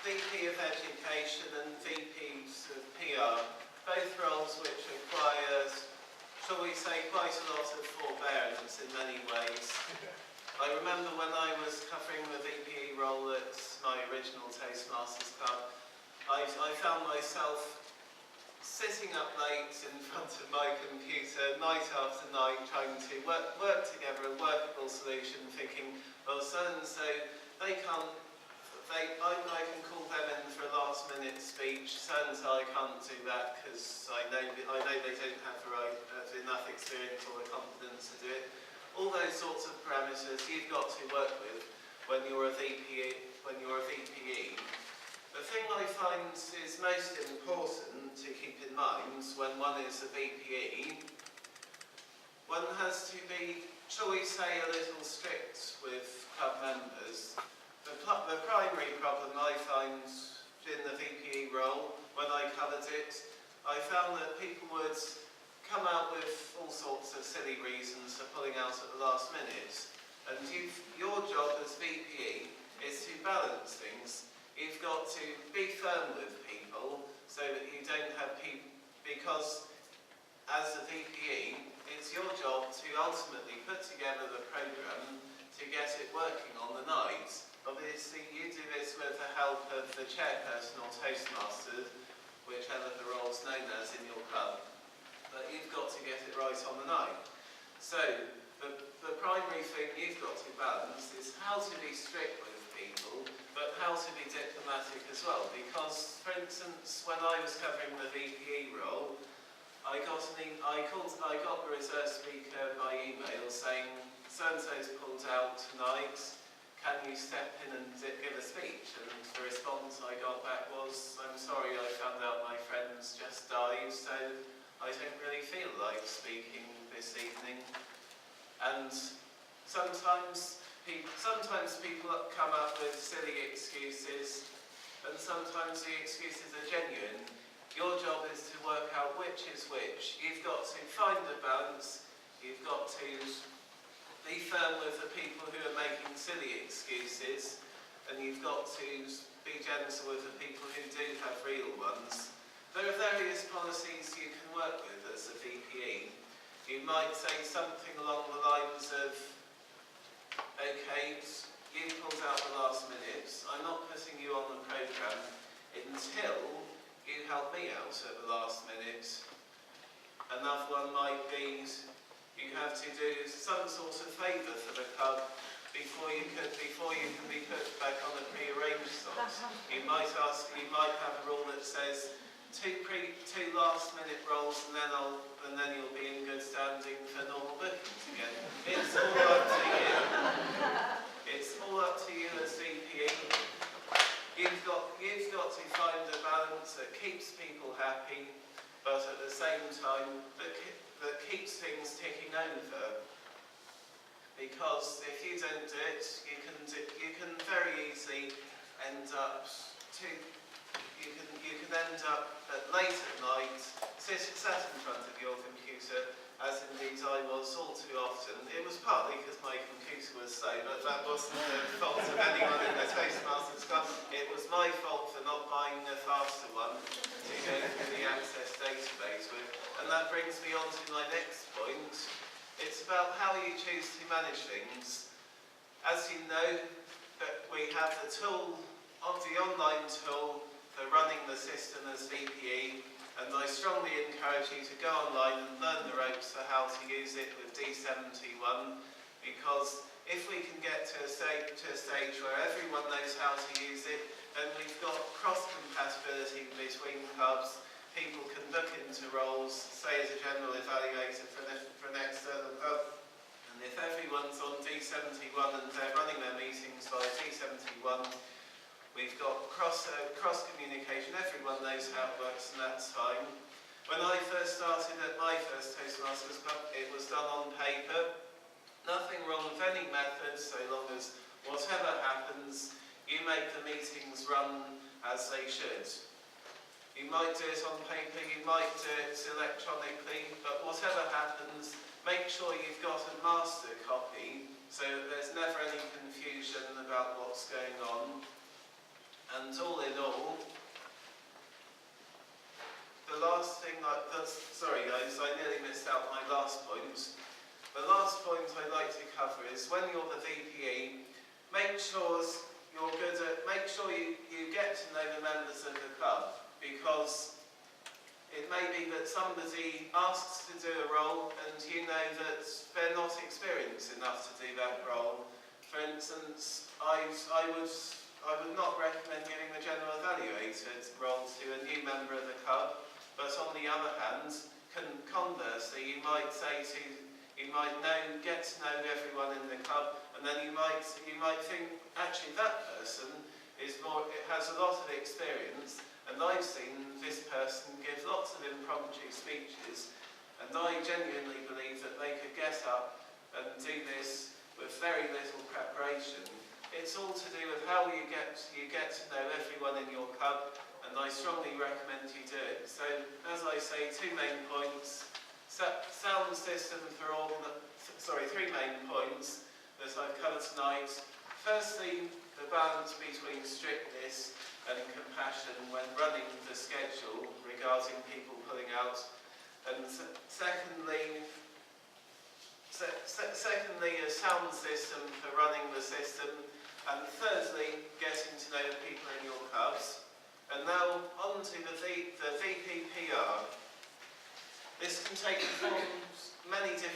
VP of Education and VPs of PR, both roles which require, shall we say, quite a lot of forbearance in many ways. I remember when I was covering the VPE role at my original Toastmasters Club, I found myself sitting up late in front of my computer night after night trying to work together a workable solution, thinking, well, so-and-so, I can call them in for a last minute speech, so-and-so I can't do that because I know they don't have enough experience or the confidence to do it. All those sorts of parameters you've got to work with when you're a VPE. The thing I find is most important to keep in mind when one is a VPE, one has to be, shall we say, a little strict with club members. The primary problem I find in the VPE role, when I covered it, I found that people would come out with all sorts of silly reasons for pulling out at the last minute. And your job as VPE is to balance things. You've got to be firm with people so that you don't have people, because as a VPE, it's your job to ultimately put together the programme to get it working on the night. Obviously, you do this with the help of the chairperson or toastmaster, whichever the role's known as in your club. But you've got to get it right on the night. So, the primary thing you've got to balance is how to be strict with people, but how to be diplomatic as well. Because, for instance, when I was covering the VPE role, I got the reserve speaker by email saying, so-and-so's pulled out tonight, can you step in and give a speech? And the response I got back was, I'm sorry, I found out my friend's just died, so I don't really feel like speaking this evening. And sometimes people come up with silly excuses, and sometimes the excuses are genuine. Your job is to work out which is which. You've got to find a balance. You've got to be firm with the people who are making silly excuses, and you've got to be gentle with the people who do have real ones. There are various policies you can work with as a VPE. You might say something along the lines of, okay, you pulled out the last minute, I'm not putting you on the programme until you help me out at the last minute. Another one might be, you have to do some sort of favour for the club before you can be put back on the pre-arranged slot. You might have a rule that says two last-minute rolls, and then you'll be in good standing for normal bookings again. It's all up to you. It's all up to you as VPE. You've got to find a balance that keeps people happy, but at the same time that keeps things ticking over. Because if you don't do it, you can very easily end up late at night, sat in front of your computer, as indeed I was all too often. It was partly because my computer was slow, but that wasn't the fault of anyone in the Toastmasters Club. It was my fault for not buying a faster one to go through the Access database with. And that brings me on to my next point. It's about how you choose to manage things. As you know, that we have the tool, the online tool, for running the system as VPE, and I strongly encourage you to go online and learn the ropes for how to use it with D71, because if we can get to a stage where everyone knows how to use it, then we've got cross-compatibility between clubs. People can look into roles, say as a general evaluator for an external club, and if everyone's on D71 and they're running their meetings by D71, we've got cross-communication, everyone knows how it works, and that's fine. When I first started at my first Toastmasters Club, it was done on paper. Nothing wrong with any method, so long as whatever happens, you make the meetings run as they should. You might do it on paper, you might do it electronically, but whatever happens, make sure you've got a master copy, so that there's never any confusion about what's going on. And all in last point. The last point I'd like to cover is when you're the VPE, make sure you get to know the members of the club, because it may be that somebody asks to do a role and you know that they're not experienced enough to do that role. For instance, I would not recommend giving the general evaluator role to a new member of the club, but on the other hand, conversely, you might get to know everyone in the club, and then you might think, actually that person has a lot of experience, and I've seen this person give lots of impromptu speeches, and I genuinely believe that they could get up and do this with very little preparation. It's all to do with how you get to know everyone in your club, and I strongly recommend you do it. So, as I say, three main points that I've covered tonight. Firstly, the balance between strictness and compassion when running the schedule regarding people pulling out, and secondly, a sound system for running the system, and thirdly, getting to know the people in your clubs. And now on to the VPPR. This can take forms many different